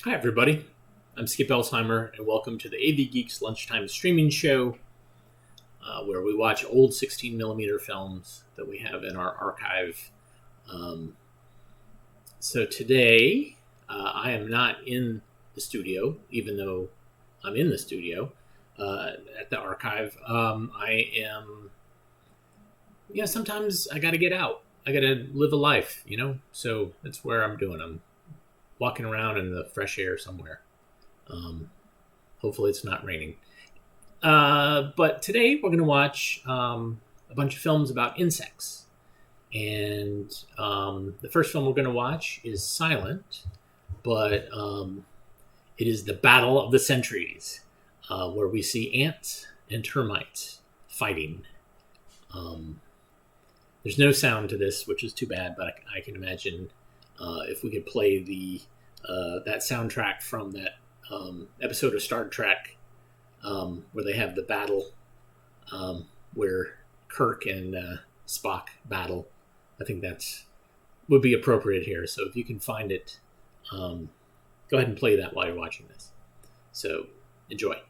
Hi, everybody. I'm Skip Elsheimer, and welcome to the AV Geeks Lunchtime streaming show, where we watch old 16mm films that we have in our archive. So today, I am not in the studio, even though I'm in the studio at the archive. Sometimes I got to get out. I got to live a life, So that's where I'm doing. I'm walking around in the fresh air somewhere. Hopefully it's not raining. But today we're going to watch a bunch of films about insects. And the first film we're going to watch is silent, but it is the Battle of the Centuries, where we see ants and termites fighting. There's no sound to this, which is too bad, but I can imagine if we could play that soundtrack from that episode of Star Trek where they have the battle where Kirk and Spock battle. I think would be appropriate here. So if you can find it, go ahead and play that while you're watching this. So enjoy.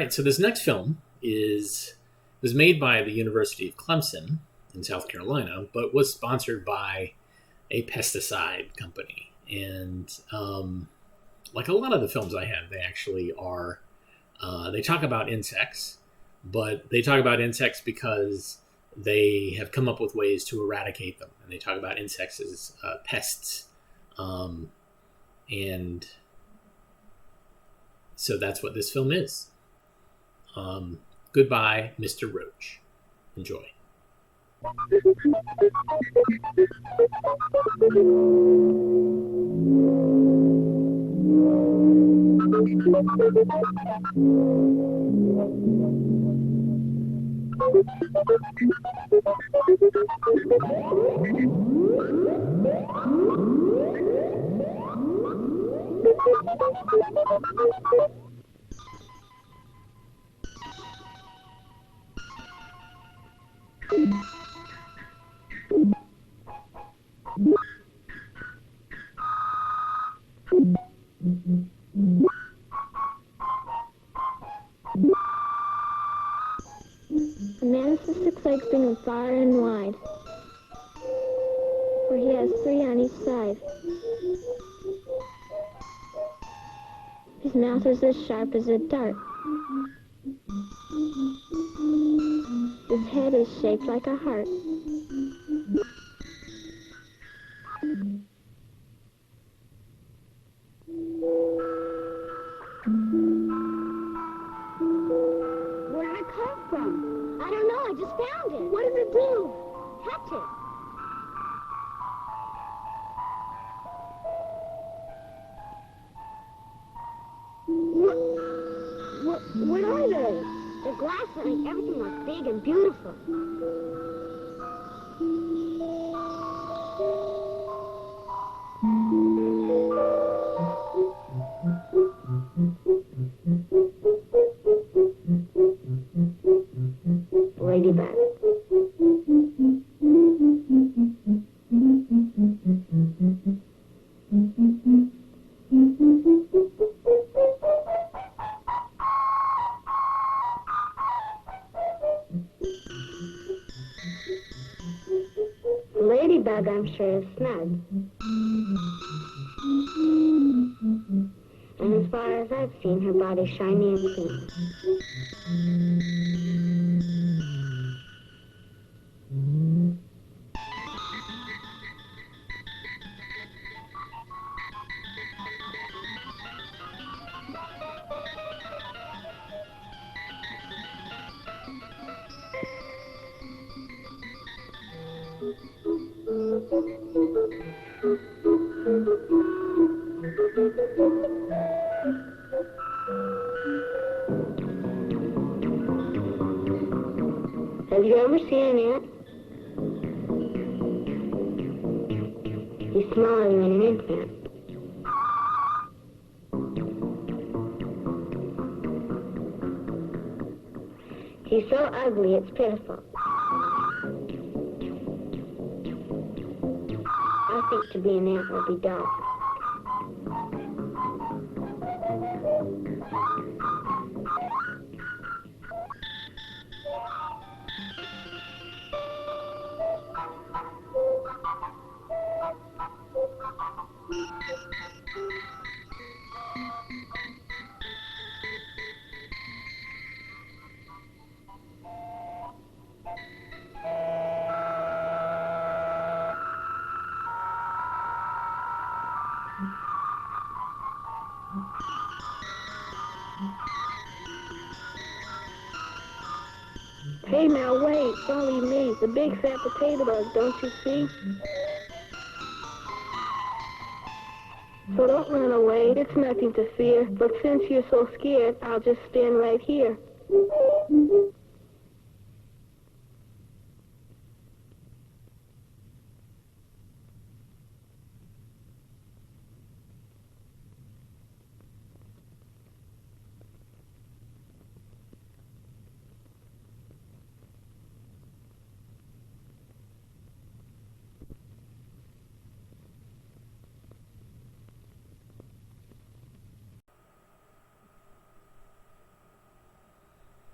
right, so this next film was made by the University of Clemson in South Carolina, but was sponsored by a pesticide company. And like a lot of the films I have, they actually are, they talk about insects, but they talk about insects because they have come up with ways to eradicate them. And they talk about insects as pests. And so that's what this film is. Goodbye, Mr. Roach. Enjoy. A man with 6 legs bring him far and wide, for he has 3 on each side. His mouth is as sharp as a dart. His head is shaped like a heart. Where did it come from? I don't know, I just found it. What did it do? Touch it. What are they? They're glass that make everything look big and beautiful. Ladybug. Ladybug, I'm sure, is snug. And as far as I've seen, her body's shiny and clean. Have you ever seen an ant? He's smaller than an infant. He's so ugly, it's pitiful. I think to be an ant will be dull. Hey, now wait, don't leave me. The big fat potato bug, don't you see? So don't run away, it's nothing to fear. But since you're so scared, I'll just stand right here.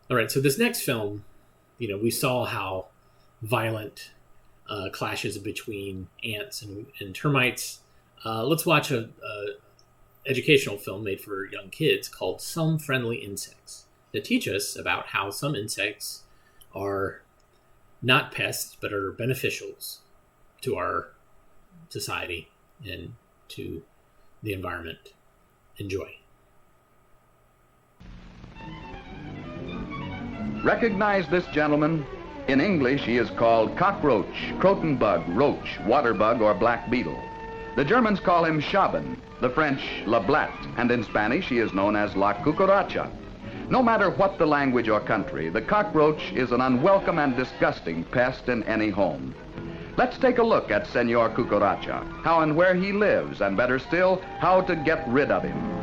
All right, so this next film, we saw how violent clashes between ants and termites. Let's watch a educational film made for young kids called Some Friendly Insects that teach us about how some insects are not pests but are beneficials to our society and to the environment. Enjoy. Recognize this gentleman? In English, he is called cockroach, croton bug, roach, water bug, or black beetle. The Germans call him Schaben, the French la blatte, and in Spanish he is known as la cucaracha. No matter what the language or country, the cockroach is an unwelcome and disgusting pest in any home. Let's take a look at Senor Cucaracha, how and where he lives, and better still, how to get rid of him.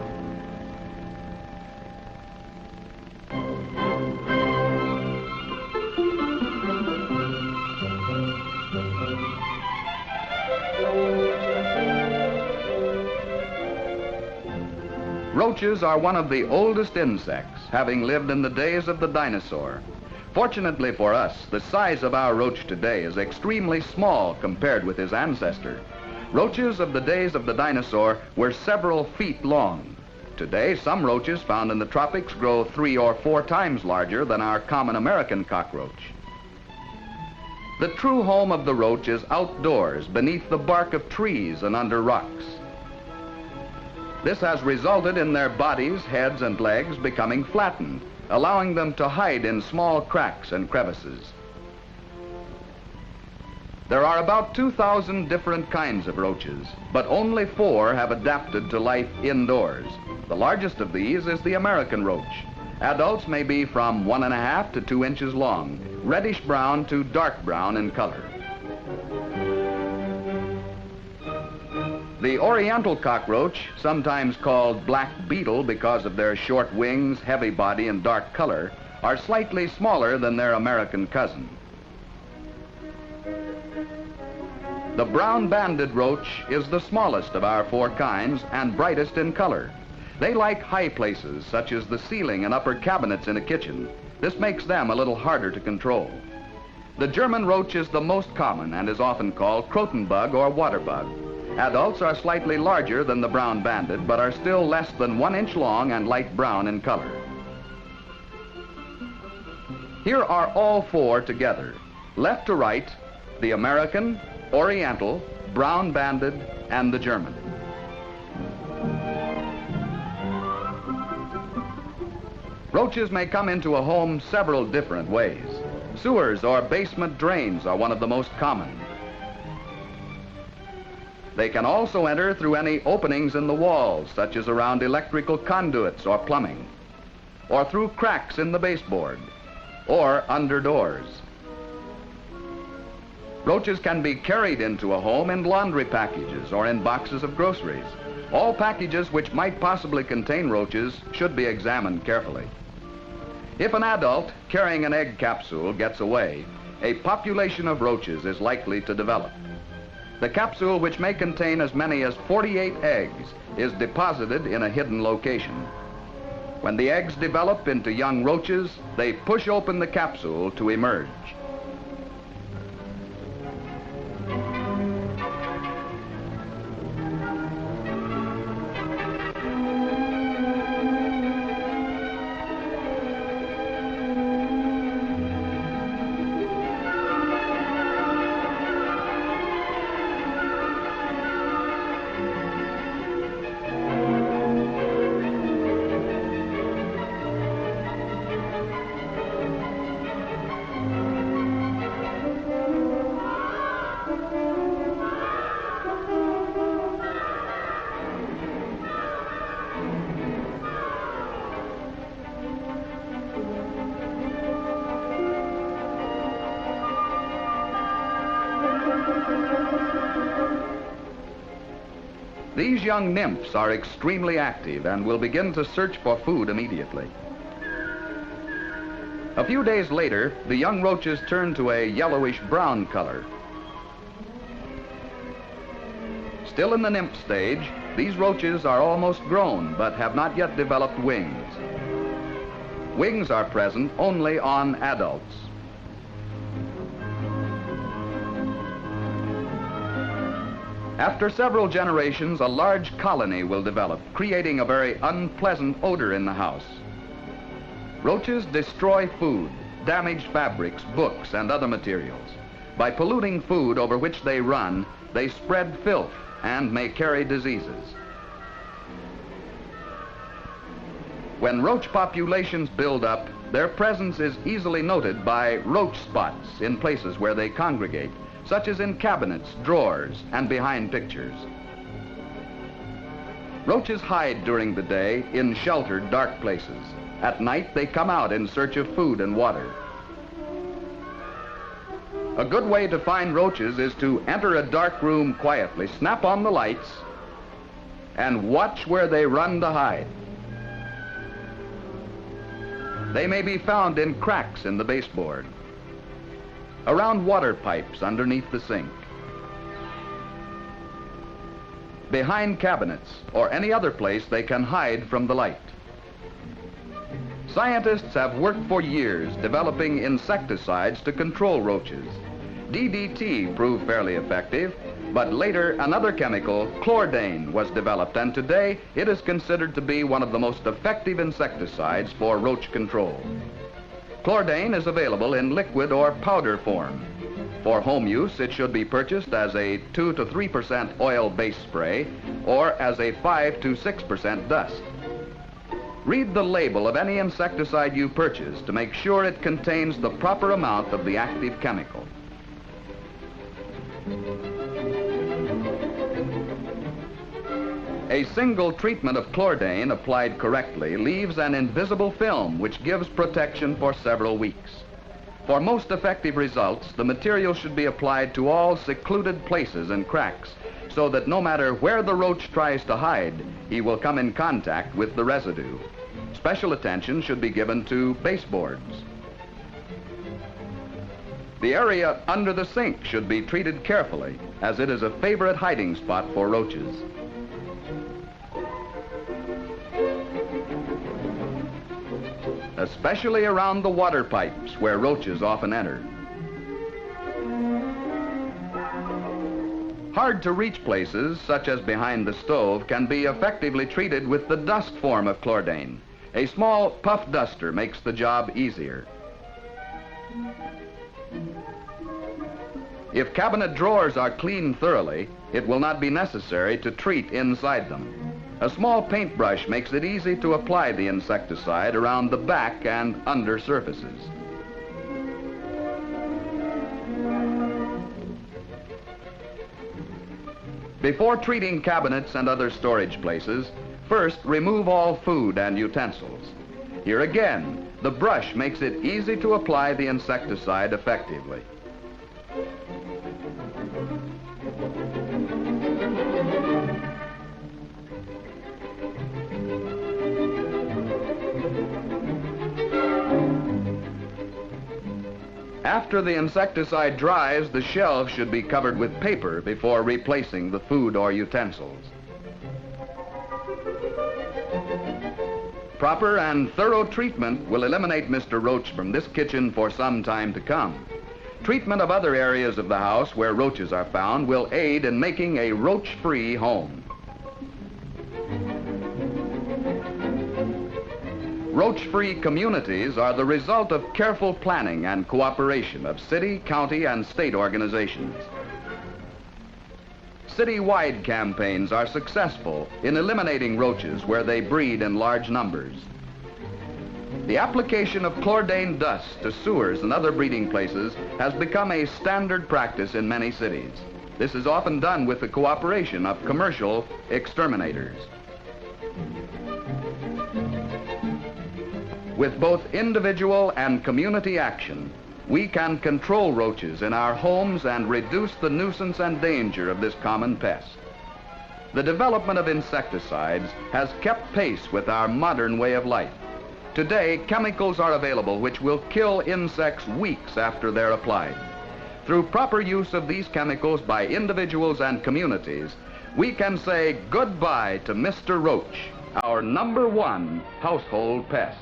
Roaches are one of the oldest insects, having lived in the days of the dinosaur. Fortunately for us, the size of our roach today is extremely small compared with his ancestor. Roaches of the days of the dinosaur were several feet long. Today, some roaches found in the tropics grow 3 or 4 times larger than our common American cockroach. The true home of the roach is outdoors, beneath the bark of trees and under rocks. This has resulted in their bodies, heads, and legs becoming flattened, allowing them to hide in small cracks and crevices. There are about 2,000 different kinds of roaches, but only 4 have adapted to life indoors. The largest of these is the American roach. Adults may be from 1.5 to 2 inches long, reddish brown to dark brown in color. The oriental cockroach, sometimes called black beetle because of their short wings, heavy body, and dark color, are slightly smaller than their American cousin. The brown-banded roach is the smallest of our 4 kinds and brightest in color. They like high places, such as the ceiling and upper cabinets in a kitchen. This makes them a little harder to control. The German roach is the most common and is often called croton bug or water bug. Adults are slightly larger than the brown-banded, but are still less than 1 inch long and light brown in color. Here are all 4 together. Left to right, the American, Oriental, brown-banded, and the German. Roaches may come into a home several different ways. Sewers or basement drains are one of the most common. They can also enter through any openings in the walls, such as around electrical conduits or plumbing, or through cracks in the baseboard, or under doors. Roaches can be carried into a home in laundry packages or in boxes of groceries. All packages which might possibly contain roaches should be examined carefully. If an adult carrying an egg capsule gets away, a population of roaches is likely to develop. The capsule, which may contain as many as 48 eggs, is deposited in a hidden location. When the eggs develop into young roaches, they push open the capsule to emerge. These young nymphs are extremely active and will begin to search for food immediately. A few days later, the young roaches turn to a yellowish-brown color. Still in the nymph stage, these roaches are almost grown but have not yet developed wings. Wings are present only on adults. After several generations, a large colony will develop, creating a very unpleasant odor in the house. Roaches destroy food, damage fabrics, books, and other materials. By polluting food over which they run, they spread filth and may carry diseases. When roach populations build up, their presence is easily noted by roach spots in places where they congregate, such as in cabinets, drawers, and behind pictures. Roaches hide during the day in sheltered, dark places. At night, they come out in search of food and water. A good way to find roaches is to enter a dark room quietly, snap on the lights, and watch where they run to hide. They may be found in cracks in the baseboard, around water pipes underneath the sink, behind cabinets, or any other place they can hide from the light. Scientists have worked for years developing insecticides to control roaches. DDT proved fairly effective, but later another chemical, chlordane, was developed, and today it is considered to be one of the most effective insecticides for roach control. Chlordane is available in liquid or powder form. For home use, it should be purchased as a 2 to 3% oil-based spray or as a 5 to 6% dust. Read the label of any insecticide you purchase to make sure it contains the proper amount of the active chemical. A single treatment of chlordane applied correctly leaves an invisible film which gives protection for several weeks. For most effective results, the material should be applied to all secluded places and cracks so that no matter where the roach tries to hide, he will come in contact with the residue. Special attention should be given to baseboards. The area under the sink should be treated carefully, as it is a favorite hiding spot for roaches. Especially around the water pipes where roaches often enter. Hard to reach places, such as behind the stove, can be effectively treated with the dust form of chlordane. A small puff duster makes the job easier. If cabinet drawers are cleaned thoroughly, it will not be necessary to treat inside them. A small paintbrush makes it easy to apply the insecticide around the back and under surfaces. Before treating cabinets and other storage places, first remove all food and utensils. Here again, the brush makes it easy to apply the insecticide effectively. After the insecticide dries, the shelves should be covered with paper before replacing the food or utensils. Proper and thorough treatment will eliminate Mr. Roach from this kitchen for some time to come. Treatment of other areas of the house where roaches are found will aid in making a roach-free home. Roach-free communities are the result of careful planning and cooperation of city, county, and state organizations. City-wide campaigns are successful in eliminating roaches where they breed in large numbers. The application of chlordane dust to sewers and other breeding places has become a standard practice in many cities. This is often done with the cooperation of commercial exterminators. With both individual and community action, we can control roaches in our homes and reduce the nuisance and danger of this common pest. The development of insecticides has kept pace with our modern way of life. Today, chemicals are available which will kill insects weeks after they're applied. Through proper use of these chemicals by individuals and communities, we can say goodbye to Mr. Roach, our #1 household pest.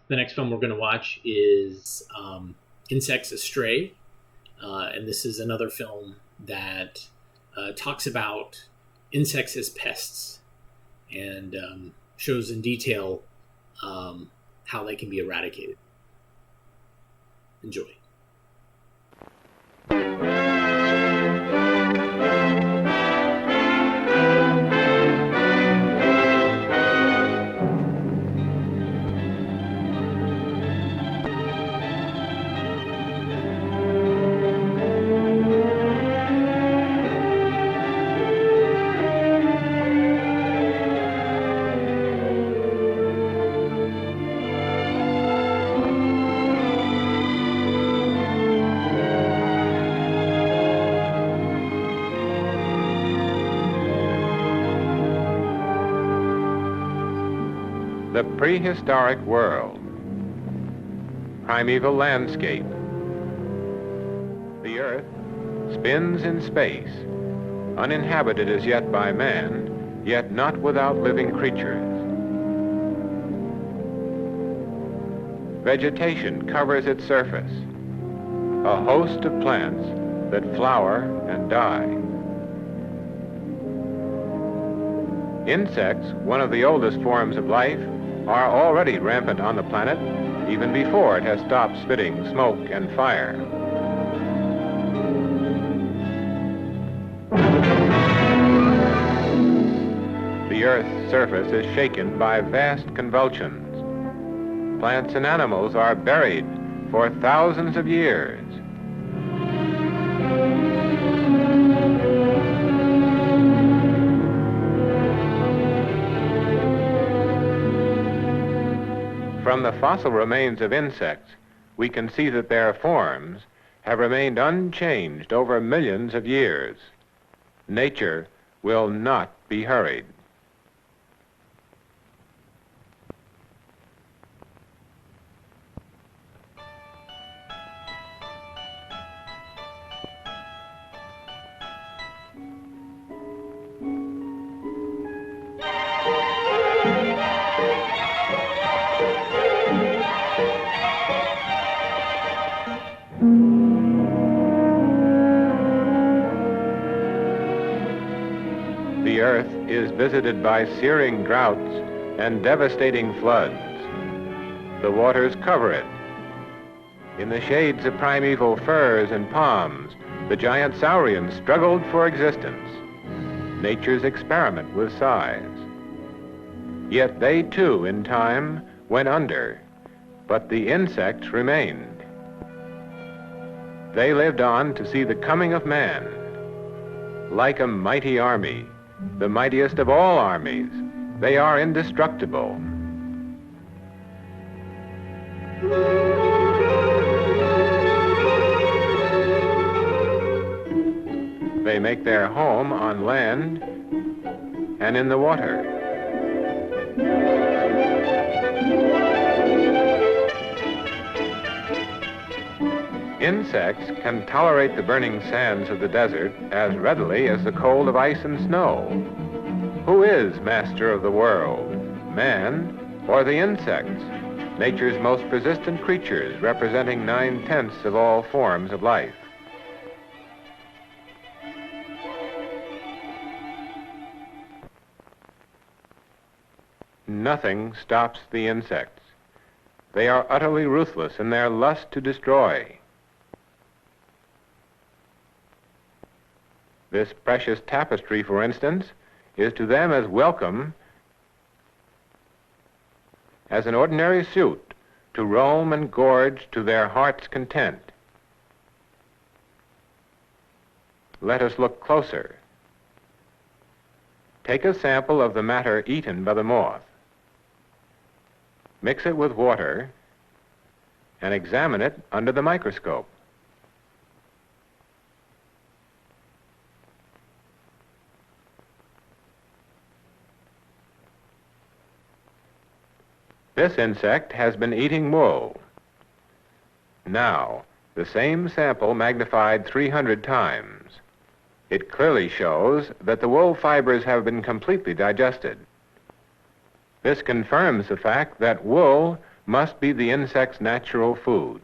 The next film we're going to watch is Insects Astray. And this is another film that talks about insects as pests and shows in detail how they can be eradicated. Enjoy. The prehistoric world, primeval landscape. The Earth spins in space, uninhabited as yet by man, yet not without living creatures. Vegetation covers its surface, a host of plants that flower and die. Insects, one of the oldest forms of life, are already rampant on the planet even before it has stopped spitting smoke and fire. The Earth's surface is shaken by vast convulsions. Plants and animals are buried for thousands of years. From the fossil remains of insects, we can see that their forms have remained unchanged over millions of years. Nature will not be hurried. The Earth is visited by searing droughts and devastating floods. The waters cover it. In the shades of primeval firs and palms, the giant saurians struggled for existence. Nature's experiment with size. Yet they too, in time, went under, but the insects remained. They lived on to see the coming of man. Like a mighty army, the mightiest of all armies, they are indestructible. They make their home on land and in the water. Insects can tolerate the burning sands of the desert as readily as the cold of ice and snow. Who is master of the world, man or the insects, nature's most persistent creatures representing 9/10 of all forms of life? Nothing stops the insects. They are utterly ruthless in their lust to destroy. This precious tapestry, for instance, is to them as welcome as an ordinary suit to roam and gorge to their heart's content. Let us look closer. Take a sample of the matter eaten by the moth. Mix it with water and examine it under the microscope. This insect has been eating wool. Now, the same sample magnified 300 times. It clearly shows that the wool fibers have been completely digested. This confirms the fact that wool must be the insect's natural food.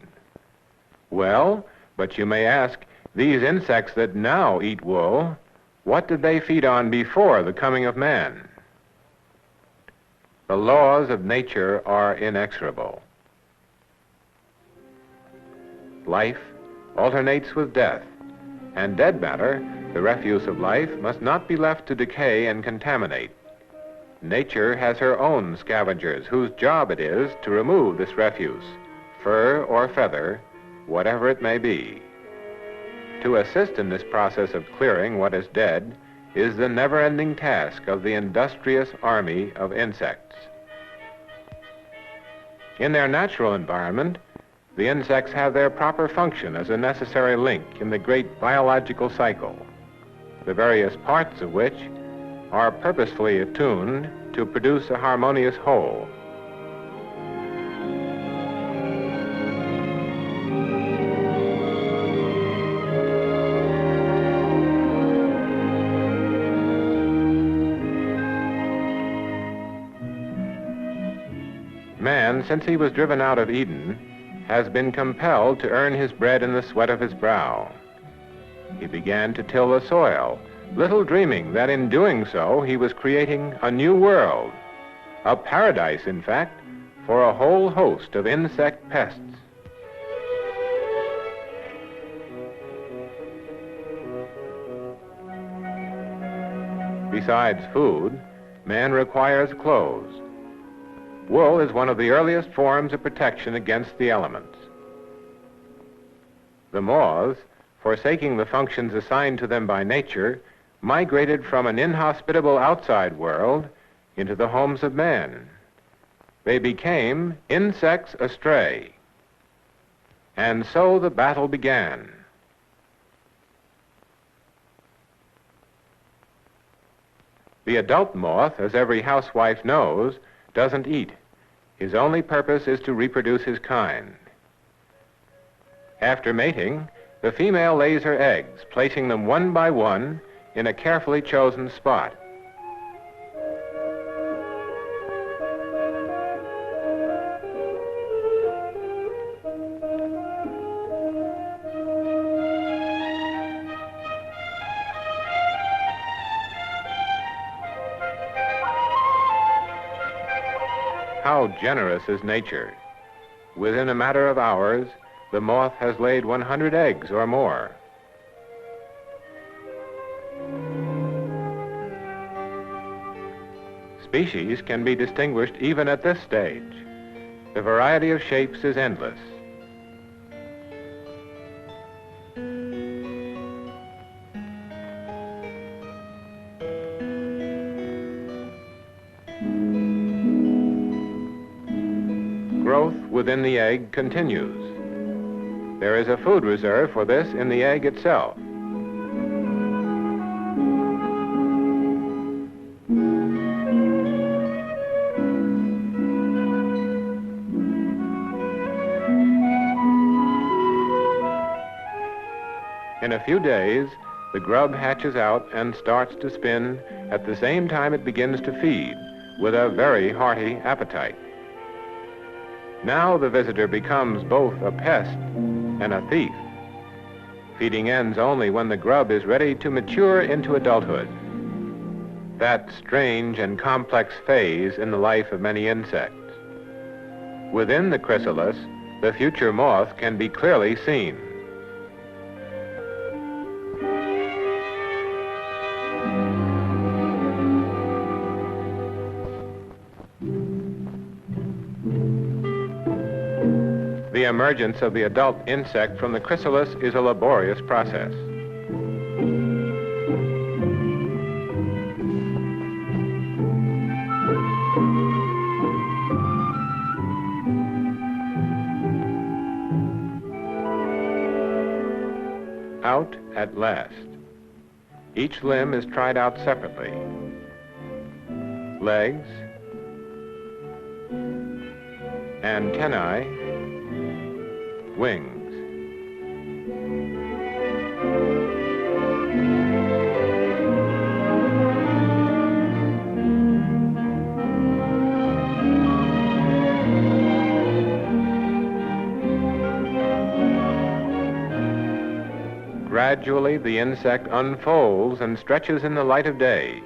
Well, but you may ask, these insects that now eat wool, what did they feed on before the coming of man? The laws of nature are inexorable. Life alternates with death, and dead matter, the refuse of life, must not be left to decay and contaminate. Nature has her own scavengers whose job it is to remove this refuse, fur or feather, whatever it may be. To assist in this process of clearing what is dead is the never-ending task of the industrious army of insects. In their natural environment, the insects have their proper function as a necessary link in the great biological cycle, the various parts of which are purposefully attuned to produce a harmonious whole. Man, since he was driven out of Eden, has been compelled to earn his bread in the sweat of his brow. He began to till the soil, little dreaming that in doing so he was creating a new world, a paradise, in fact, for a whole host of insect pests. Besides food, man requires clothes. Wool is one of the earliest forms of protection against the elements. The moths, forsaking the functions assigned to them by nature, migrated from an inhospitable outside world into the homes of man. They became insects astray. And so the battle began. The adult moth, as every housewife knows, doesn't eat. His only purpose is to reproduce his kind. After mating, the female lays her eggs, placing them one by one in a carefully chosen spot. How generous is nature! Within a matter of hours, the moth has laid 100 eggs or more. Species can be distinguished even at this stage. The variety of shapes is endless. Growth within the egg continues. There is a food reserve for this in the egg itself. In a few days, the grub hatches out and starts to spin at the same time it begins to feed, with a very hearty appetite. Now the visitor becomes both a pest and a thief. Feeding ends only when the grub is ready to mature into adulthood. That strange and complex phase in the life of many insects. Within the chrysalis, the future moth can be clearly seen. The emergence of the adult insect from the chrysalis is a laborious process. Out at last. Each limb is tried out separately. Legs, antennae, wings. gradually the insect unfolds and stretches in the light of day,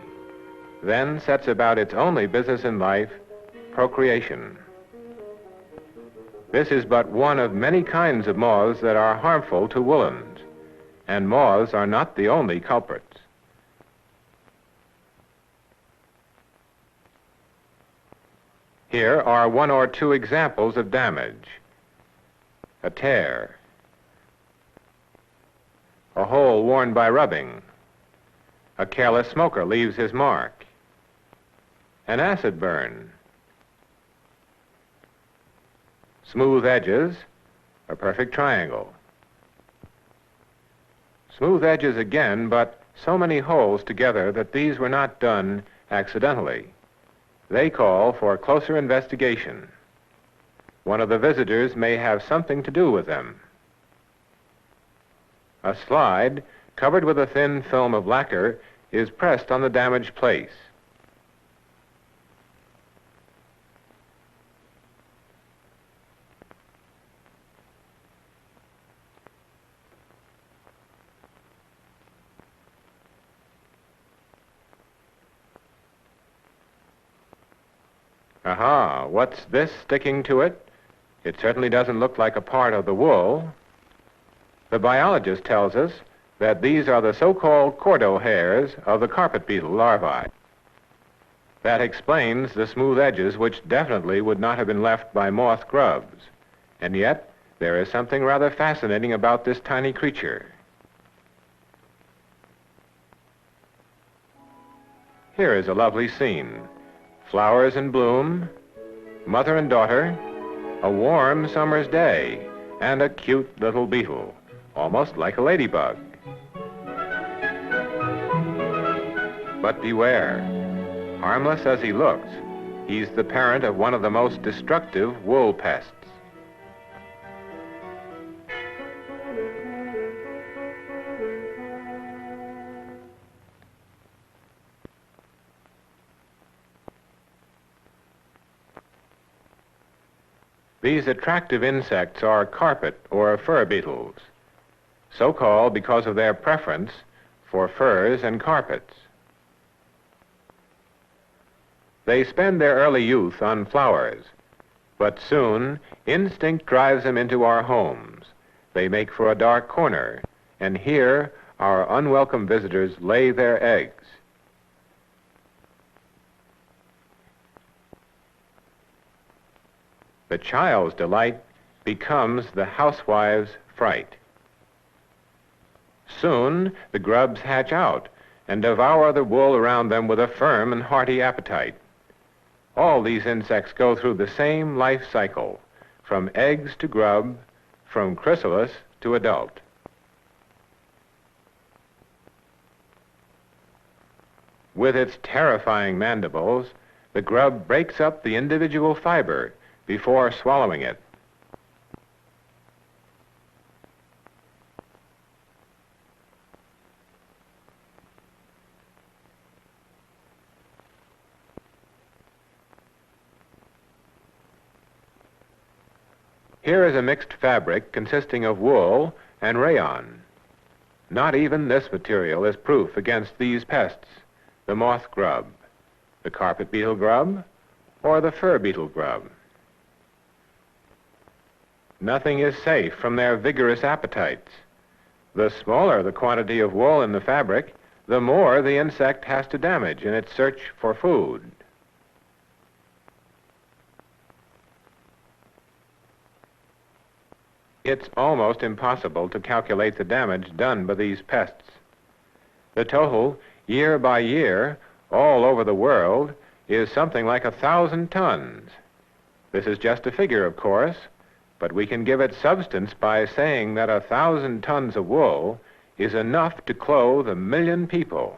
then sets about its only business in life, procreation. This is but one of many kinds of moths that are harmful to woolens, and moths are not the only culprits. Here are one or two examples of damage. A tear, a hole worn by rubbing, a careless smoker leaves his mark, an acid burn, smooth edges, a perfect triangle. Smooth edges again, but so many holes together that these were not done accidentally. They call for closer investigation. One of the visitors may have something to do with them. A slide covered with a thin film of lacquer is pressed on the damaged place. Aha, what's this sticking to it? It certainly doesn't look like a part of the wool. The biologist tells us that these are the so-called cordo hairs of the carpet beetle larvae. That explains the smooth edges, which definitely would not have been left by moth grubs. And yet, there is something rather fascinating about this tiny creature. Here is a lovely scene. Flowers in bloom, mother and daughter, a warm summer's day, and a cute little beetle, almost like a ladybug. But beware, harmless as he looks, he's the parent of one of the most destructive wool pests. These attractive insects are carpet or fur beetles, so called because of their preference for furs and carpets. They spend their early youth on flowers, but soon instinct drives them into our homes. They make for a dark corner, and here our unwelcome visitors lay their eggs. The child's delight becomes the housewife's fright. Soon the grubs hatch out and devour the wool around them with a firm and hearty appetite. All these insects go through the same life cycle, from eggs to grub, from chrysalis to adult. With its terrifying mandibles, the grub breaks up the individual fiber before swallowing it. Here is a mixed fabric consisting of wool and rayon. Not even this material is proof against these pests, the moth grub, the carpet beetle grub, or the fur beetle grub. Nothing is safe from their vigorous appetites. The smaller the quantity of wool in the fabric, the more the insect has to damage in its search for food. It's almost impossible to calculate the damage done by these pests. The total, year by year, all over the world, is something like 1,000 tons. This is just a figure, of course, but we can give it substance by saying that 1,000 tons of wool is enough to clothe 1 million people.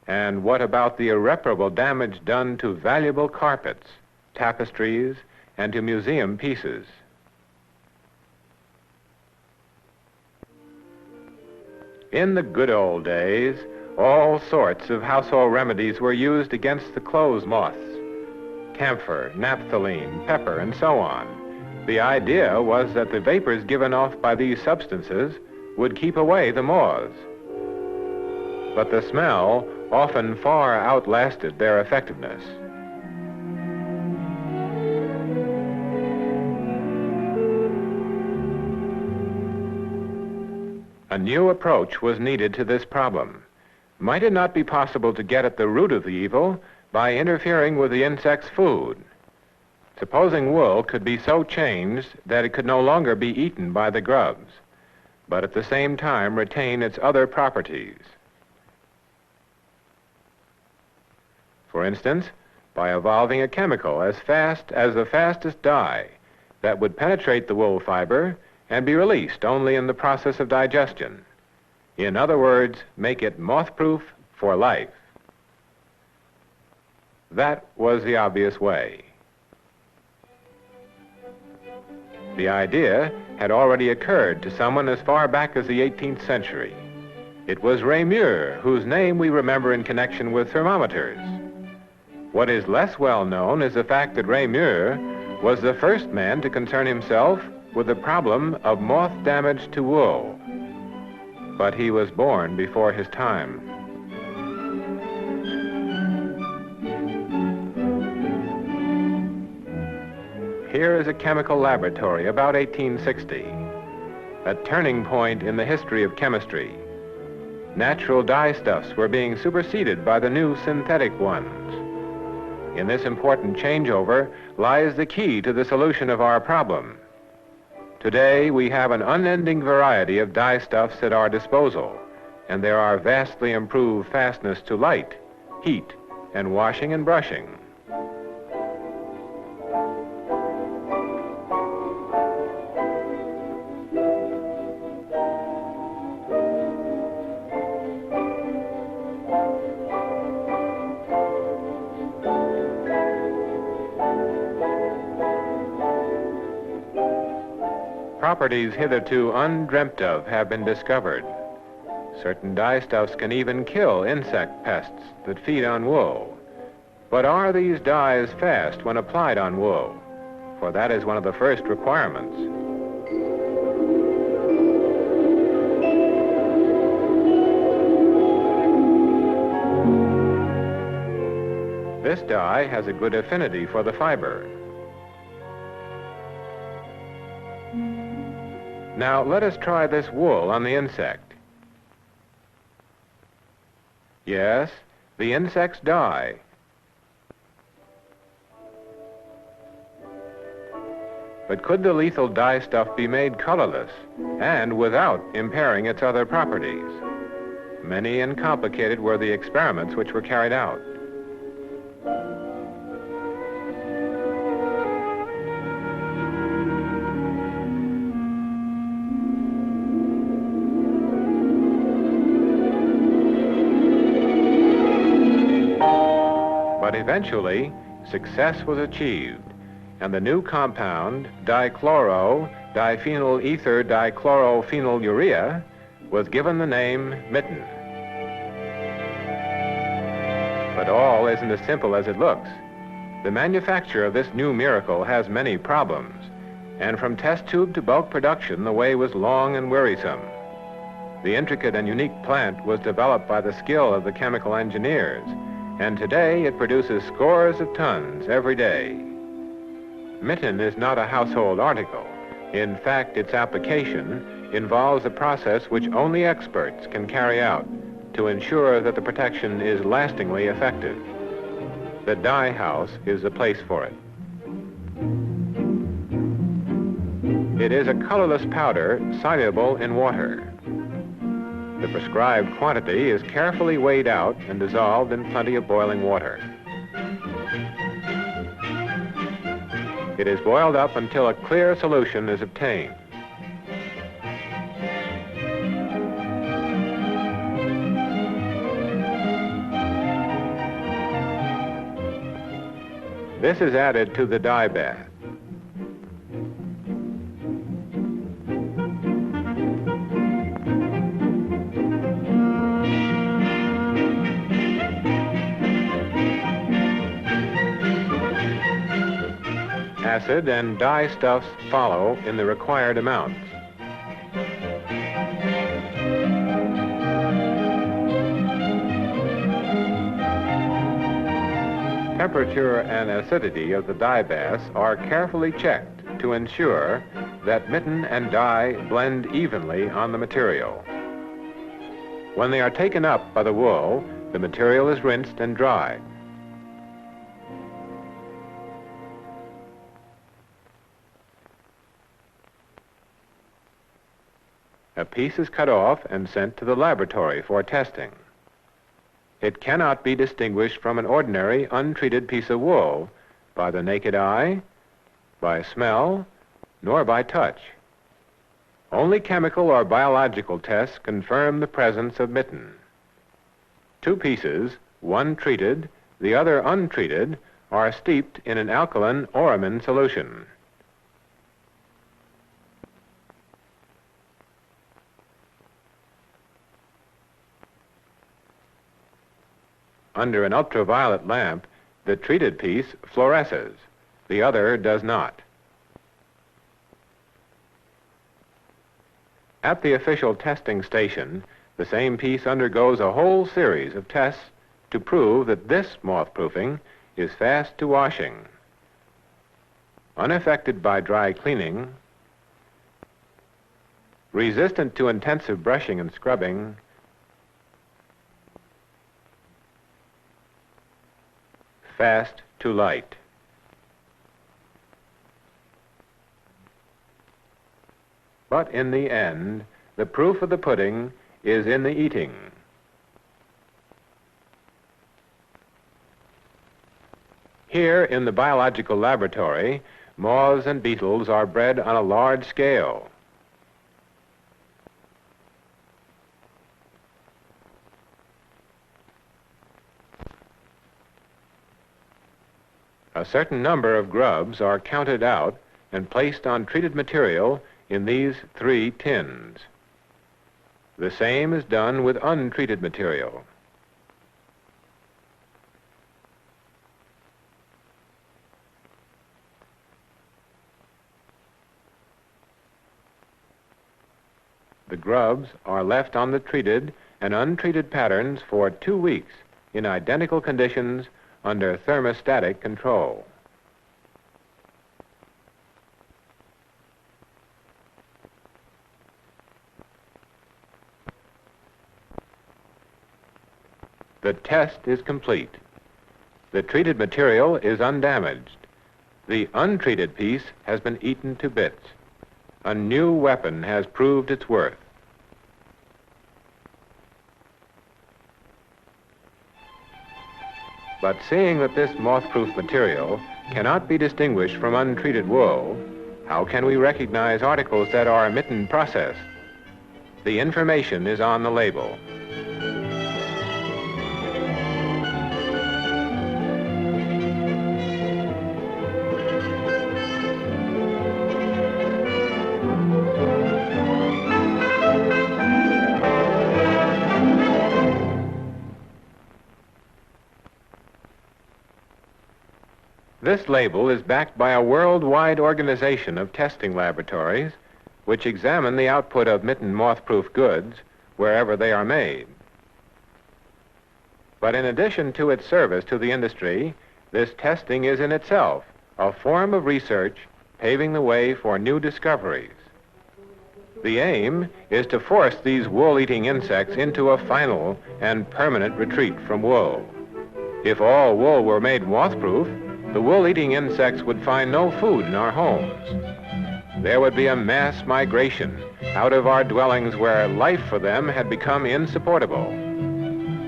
And what about the irreparable damage done to valuable carpets, tapestries, and to museum pieces? In the good old days, all sorts of household remedies were used against the clothes moths. Camphor, naphthalene, pepper, and so on. The idea was that the vapors given off by these substances would keep away the moths. But the smell often far outlasted their effectiveness. A new approach was needed to this problem. Might it not be possible to get at the root of the evil by interfering with the insect's food? Supposing wool could be so changed that it could no longer be eaten by the grubs, but at the same time retain its other properties. For instance, by evolving a chemical as fast as the fastest dye that would penetrate the wool fiber and be released only in the process of digestion. In other words, make it moth-proof for life. That was the obvious way. The idea had already occurred to someone as far back as the 18th century. It was Réaumur, whose name we remember in connection with thermometers. What is less well known is the fact that Réaumur was the first man to concern himself with the problem of moth damage to wool. But he was born before his time. Here is a chemical laboratory about 1860, a turning point in the history of chemistry. Natural dyestuffs were being superseded by the new synthetic ones. In this important changeover lies the key to the solution of our problem. Today, we have an unending variety of dyestuffs at our disposal, and there are vastly improved fastness to light, heat, and washing and brushing. Properties hitherto undreamt of have been discovered. Certain dyestuffs can even kill insect pests that feed on wool. But are these dyes fast when applied on wool? For that is one of the first requirements. This dye has a good affinity for the fiber. Now let us try this wool on the insect. Yes, the insects die. But could the lethal dye stuff be made colorless and without impairing its other properties? Many and complicated were the experiments which were carried out. But eventually, success was achieved, and the new compound, dichloro-diphenyl ether dichlorophenylurea, was given the name mitten. But all isn't as simple as it looks. The manufacture of this new miracle has many problems, and from test tube to bulk production, the way was long and wearisome. The intricate and unique plant was developed by the skill of the chemical engineers, and today it produces scores of tons every day. Mitten is not a household article. In fact, its application involves a process which only experts can carry out to ensure that the protection is lastingly effective. The dye house is the place for it. It is a colorless powder soluble in water. The prescribed quantity is carefully weighed out and dissolved in plenty of boiling water. It is boiled up until a clear solution is obtained. This is added to the dye bath. acid and dye stuffs follow in the required amounts. Temperature and acidity of the dye baths are carefully checked to ensure that mitten and dye blend evenly on the material. When they are taken up by the wool, the material is rinsed and dried. A piece is cut off and sent to the laboratory for testing. It cannot be distinguished from an ordinary untreated piece of wool by the naked eye, by smell, nor by touch. Only chemical or biological tests confirm the presence of mitten. Two pieces, one treated, the other untreated, are steeped in an alkaline oramine solution. Under an ultraviolet lamp, the treated piece fluoresces. The other does not. At the official testing station, the same piece undergoes a whole series of tests to prove that this moth-proofing is fast to washing, unaffected by dry cleaning, resistant to intensive brushing and scrubbing, fast to light. But in the end, the proof of the pudding is in the eating. Here in the biological laboratory, moths and beetles are bred on a large scale. A certain number of grubs are counted out and placed on treated material in these 3 tins. The same is done with untreated material. The grubs are left on the treated and untreated patterns for 2 weeks in identical conditions under thermostatic control. The test is complete. The treated material is undamaged. The untreated piece has been eaten to bits. A new weapon has proved its worth. But seeing that this moth-proof material cannot be distinguished from untreated wool, how can we recognize articles that are mitten processed? The information is on the label. This label is backed by a worldwide organization of testing laboratories which examine the output of mitten moth-proof goods wherever they are made. But in addition to its service to the industry, this testing is in itself a form of research paving the way for new discoveries. The aim is to force these wool-eating insects into a final and permanent retreat from wool. If all wool were made moth-proof, the wool-eating insects would find no food in our homes. There would be a mass migration out of our dwellings where life for them had become insupportable.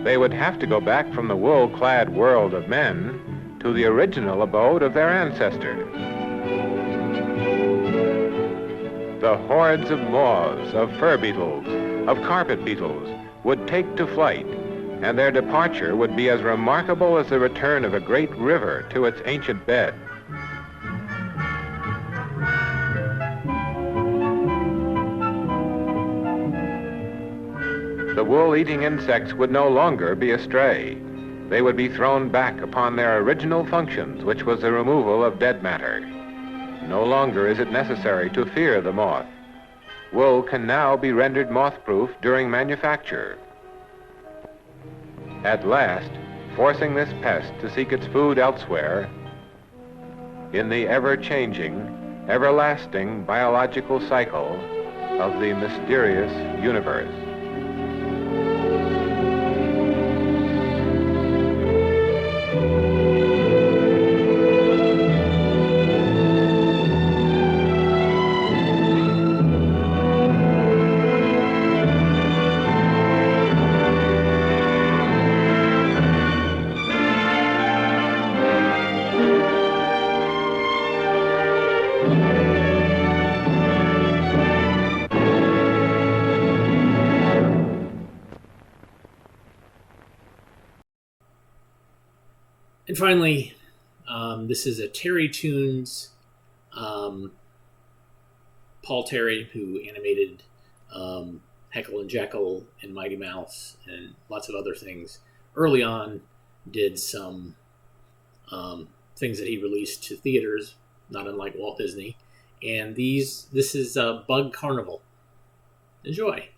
They would have to go back from the wool-clad world of men to the original abode of their ancestors. The hordes of moths, of fur beetles, of carpet beetles would take to flight, and their departure would be as remarkable as the return of a great river to its ancient bed. The wool-eating insects would no longer be astray. They would be thrown back upon their original functions, which was the removal of dead matter. No longer is it necessary to fear the moth. Wool can now be rendered moth-proof during manufacture. At last, forcing this pest to seek its food elsewhere in the ever-changing, everlasting biological cycle of the mysterious universe. And finally, this is a Terry Toons, Paul Terry, who animated Heckle and Jekyll and Mighty Mouse and lots of other things. Early on, did some things that he released to theaters, not unlike Walt Disney. And this is Bug Carnival. Enjoy.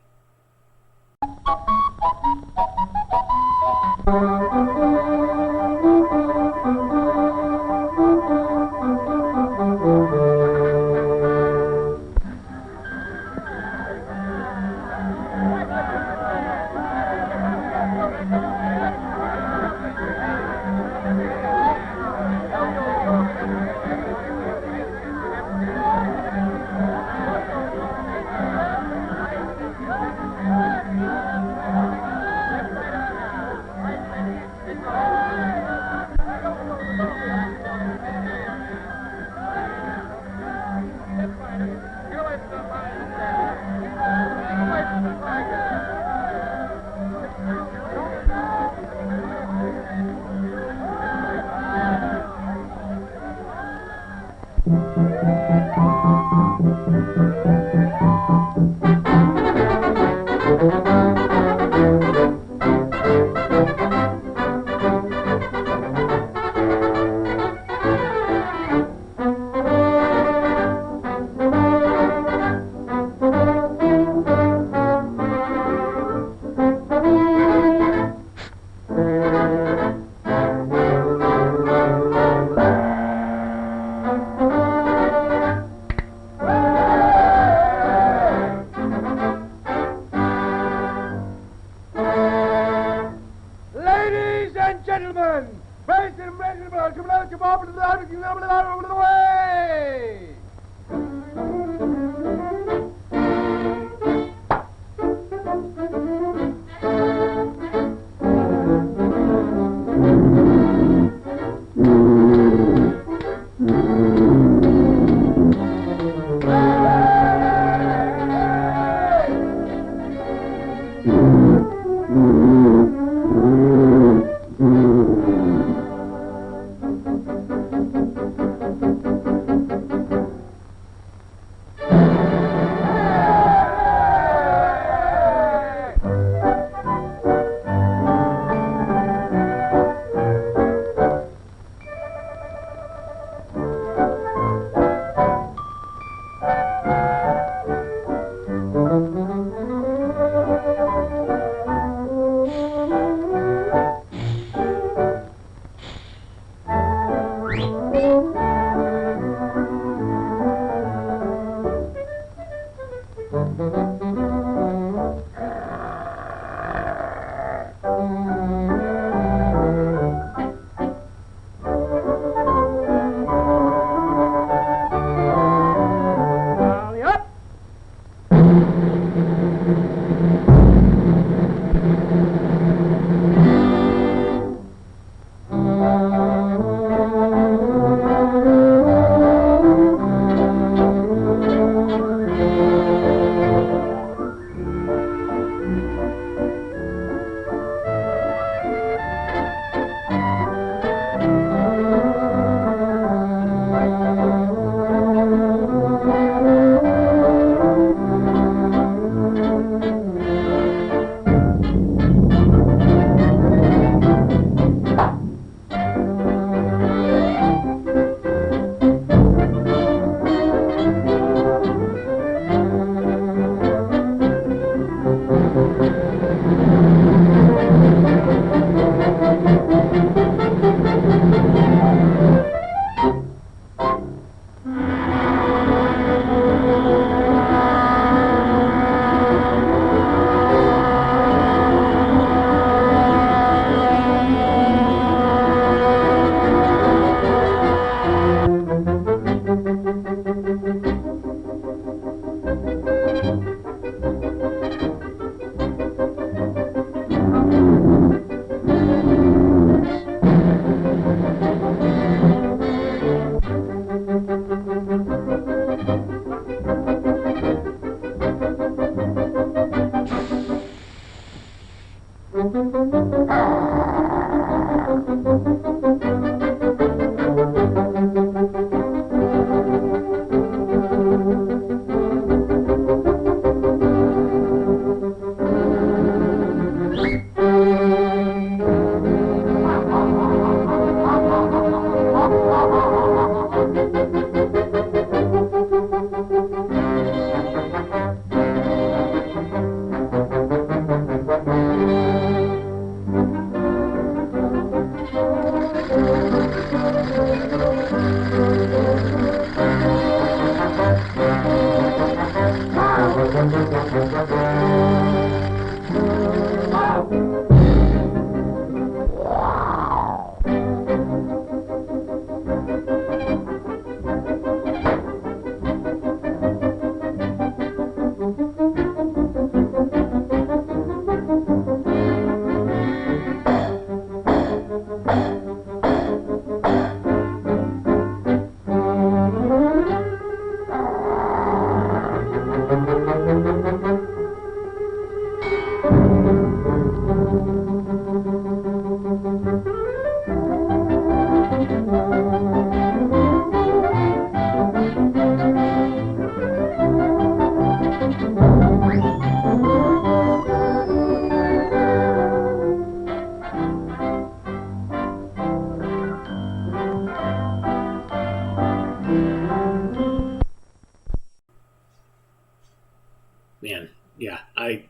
Man, yeah, I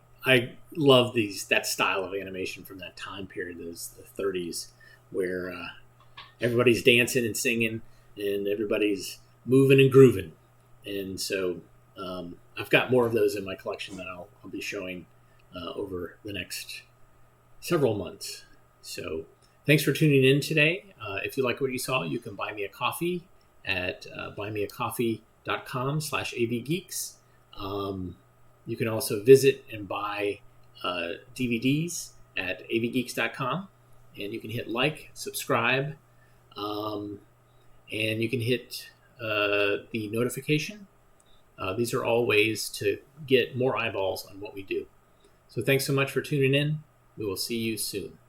love that style of animation from that time period, the 30s, where everybody's dancing and singing and everybody's moving and grooving. And so I've got more of those in my collection that I'll be showing over the next several months. So thanks for tuning in today. If you like what you saw, you can buy me a coffee at buymeacoffee.com/avgeeks. You can also visit and buy DVDs at avgeeks.com, and you can hit like, subscribe, and you can hit the notification. These are all ways to get more eyeballs on what we do. So thanks so much for tuning in. We will see you soon.